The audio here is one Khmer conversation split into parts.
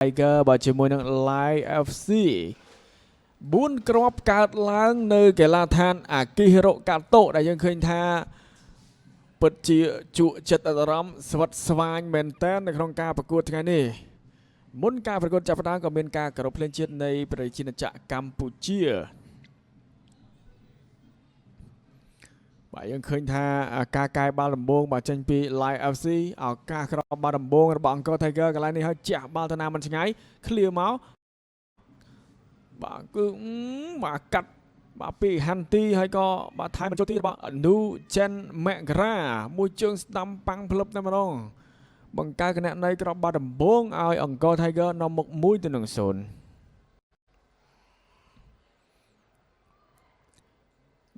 Tiger បើជាមួយនឹង Live FC 4គ្រាប់កើតឡើងនៅកីឡដ្ឋានអាគិហិរុកាតូដែលយើងឃើញថាពិតជាជក់ចិត្តអារម្មណ៍ស្វិតស្វាញមែនតើនៅក្នុងការប្រកួតថ្ងៃនេះមុនការប្រកួតចាប់ផ្ដើមក៏មានការគោរពភ្លេងជាតិនៃប្រជាជាតិកម្ពុជាបាទយើងឃើញថាការកាយបាល់ដំបងបាទចេញពី Live FC ឱកាសគ្រាប់បាល់ដំបងរបស់អង្គរ Tiger កន្លែងនេះហើយជះបាល់ទៅណាមិនឆ្ងាយឃ្លៀមកបាទគឺបាទកាត់បាទពីហាន់ទីហើយក៏បាទថែមបញ្ចូលទីរបស់ Nu Chen Magra មួយជើងស្ដាំប៉ាំងផ្លឹបតែម្ដងបង្កើតគណនីគ្រាប់បាល់ដំបងឲ្យអង្គរ Tiger នាំមុខ1-0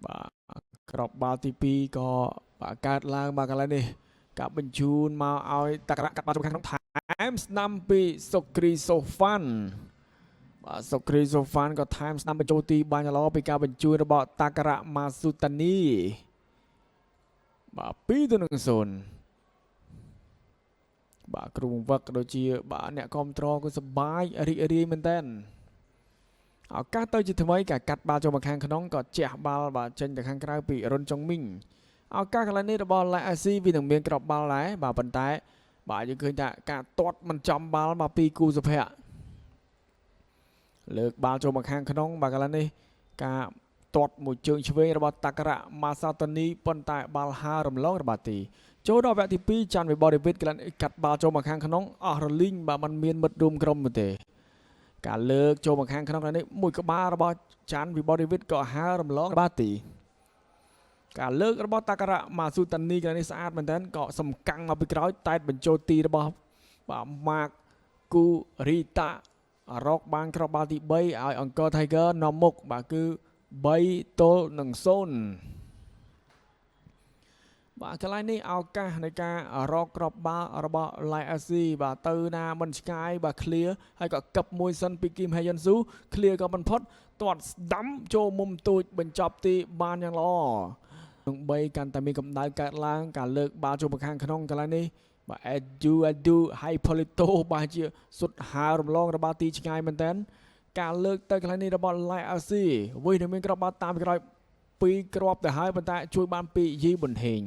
បាទគ្រាប់បាល់ទី2ក៏បាទកើតឡើងបាទកន្លែងនេះកាប់បញ្ជូនមកឲ្យតក្ករៈកាត់បាល់ចូលខាងក្នុងថែមស្ដាំពីសុគ្រីសូហ្វាន់បាទសុគ្រីសូហ្វាន់ក៏ថែមស្ដាំបញ្ចូលទីបានល្អពីការបញ្ជូនរបស់តក្ករៈម៉ាស៊ូតានីបាទ2-0បាទគ្រូបង្វឹកក៏ដូចជាបាទអ្នកគាំទ្រក៏សប្បាយរីករាយមែនតើឱកាសទៅជាថ្មីការកាត់បាល់ចូលមកខាងក្នុងក៏ជះបាល់បាទចេញទៅខាងក្រៅពីរុនចុងមីងឱកាសកន្លែងនេះរបស់ Live FC វានឹងមានក្របបាល់ដែរបាទប៉ុន្តែបាទយើងឃើញថាការទាត់មិនចំបាល់មកពីគូសុភ័ក្រលើកបាល់ចូលមកខាងក្នុងបាទកន្លែងនេះការទាត់មួយជើងឆ្វេងរបស់តក្ករៈម៉ាសាតានីប៉ុន្តែបាល់ហើររំលងរបស់ទីចូលដល់វគ្គទី2ចាន់វិបលដេវីតកន្លែងកាត់បាល់ចូលមកខាងក្នុងអស់រលីងបាទมันមានមិត្តរួមក្រុមទេការលើកចូលមកខាងក្នុងនេះមួយក្បាលរបស់ចាន់វិបលដេវីតក៏ហើររំលងរបស់ទីការលើករបស់តក្ករៈម៉ាស៊ូតានីកន្លែងនេះស្អាតមែនទែនក៏សំកាំងមកពីក្រោយតែបញ្ចូលទីរបស់បាទម៉ាកគូរីតារកបានគ្រាប់បាល់ទី3ឲ្យអង្គរ Tiger នាំមុខបាទគឺ3-0បាទកន្លែងនេះឱកាសនៃការរកគ្រាប់បាល់របស់ Live FC បាទទៅណាមិនឆ្ងាយបាទ clear ហើយក៏កឹបមួយសិនពីគីមហេយុនស៊ូ clear ក៏មិនផុតទាត់ស្ដាំចូលមុំទូចបញ្ចប់ទីបានយ៉ាងល្អនឹង3កាន់តែមានកម្ដៅកើតឡើងការលើកបាល់ចូលមកខាងក្នុងកន្លែងនេះបាទ Edu Hypolito បាទជាសុទ្ធហើររំលងរបស់ទីឆ្ងាយមែនតើការលើកទៅកន្លែងនេះរបស់ Live FC វិញនឹងមានគ្រាប់បាល់តាមពីក្រោយ2គ្រាប់ទៅហើយប៉ុន្តែជួយបានពីយីប៊ុនហេង